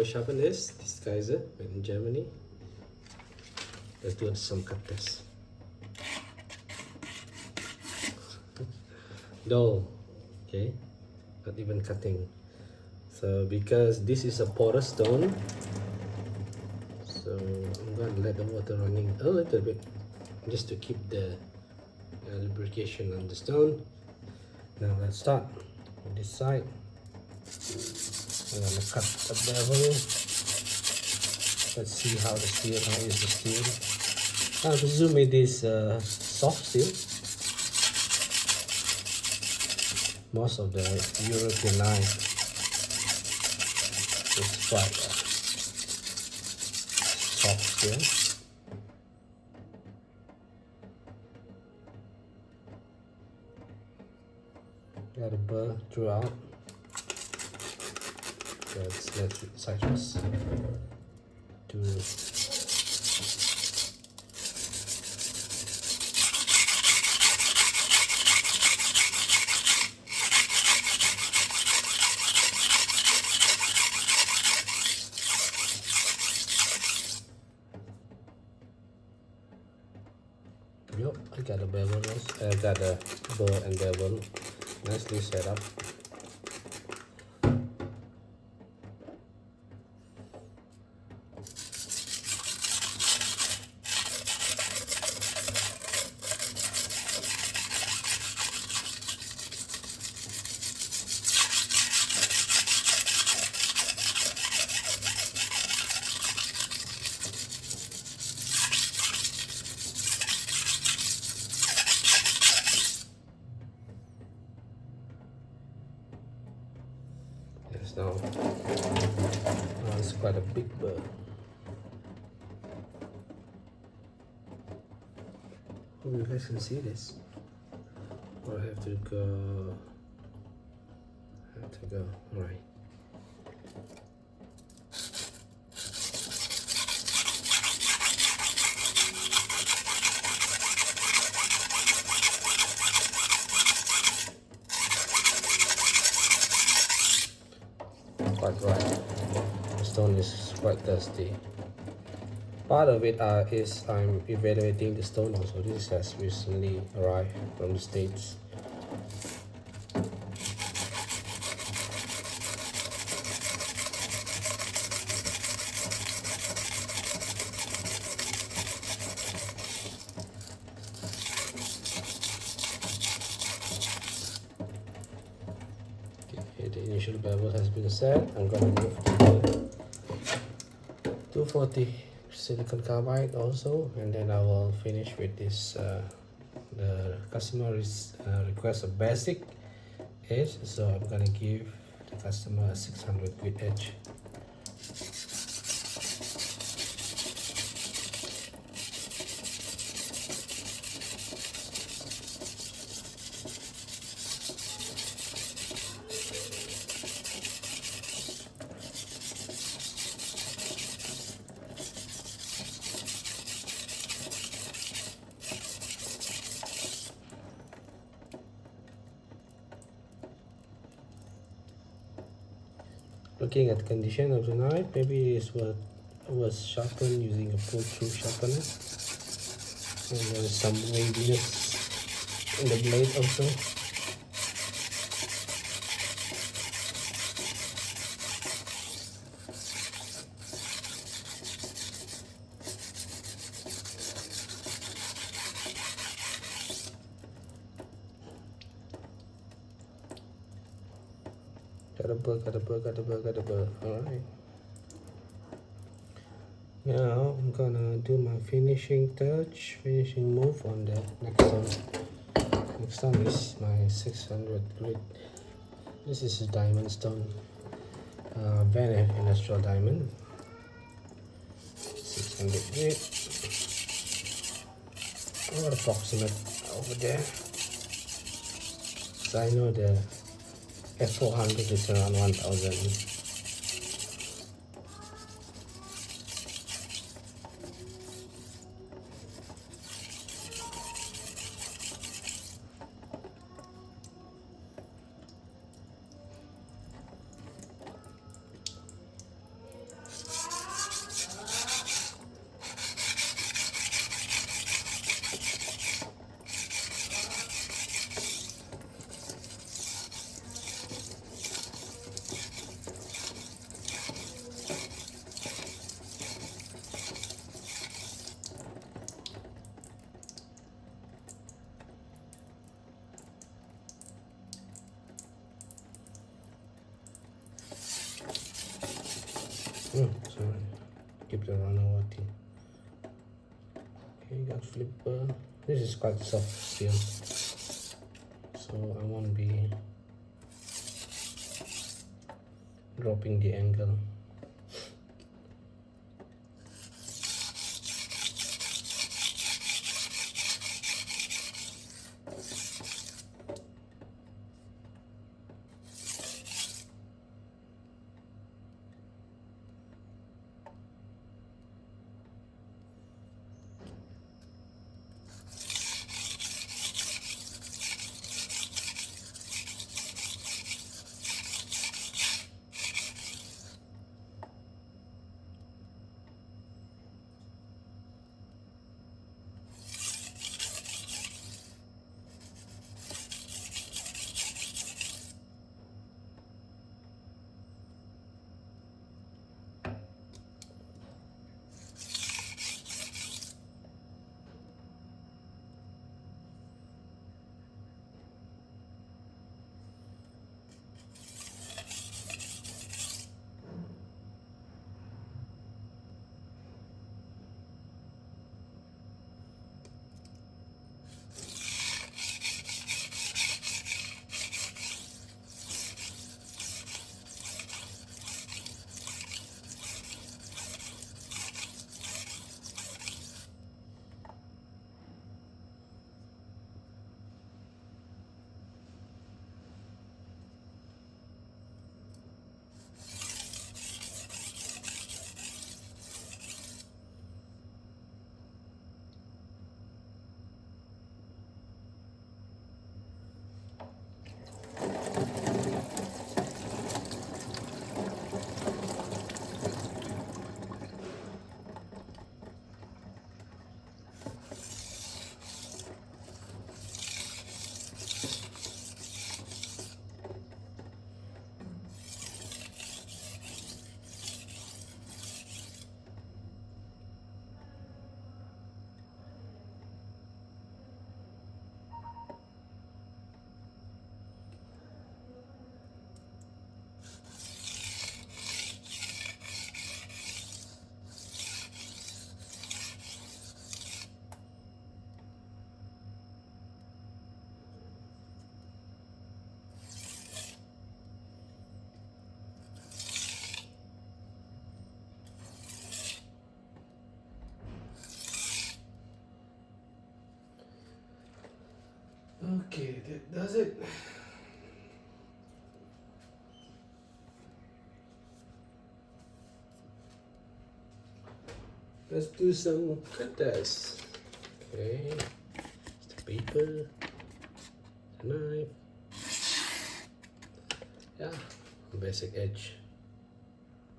sharpen is this Kaiser made in Germany. Let's do some cut test. Dull, okay, not even cutting. So because this is a porous stone, so I'm going to let the water running a little bit just to keep the lubrication on the stone. Now let's start on this side. I'm going to cut the bevel. Let's see how the steel, how is the steel. I presume it is soft steel. Most of the European knife is quite soft steel. Got a burr throughout. Let's let it sideways to Yep, I got a bevel. I got a burr and bevel nicely set up. Yes, now it's quite a big burr. Hope you guys can see this. Or I have to go. All right. Quite right. The stone is quite dusty. Part of it is I'm evaluating the stone also. This has recently arrived from the States. Okay, the initial bevel has been set. I'm gonna move to the 240 silicon carbide also, and then I will finish with this. The customer requests a basic edge, so I'm gonna give the customer a 600 grit edge. Looking at the condition of the knife, maybe it was sharpened using a pull-through sharpener, and there is some waviness in the blade also. Got a burr. Alright. Now I'm gonna do my finishing move on the next one. Next one is my 600 grit. This is a diamond stone, Van Eck industrial diamond. 600 grit. About approximate over there. So I know the F400 is around 1000. Sorry, keep the runner thing. Okay, got flipper. This is quite soft still, so I won't be dropping the angle. Okay, that does it. Let's do some cut tests. Okay, the paper, the knife. Yeah, basic edge.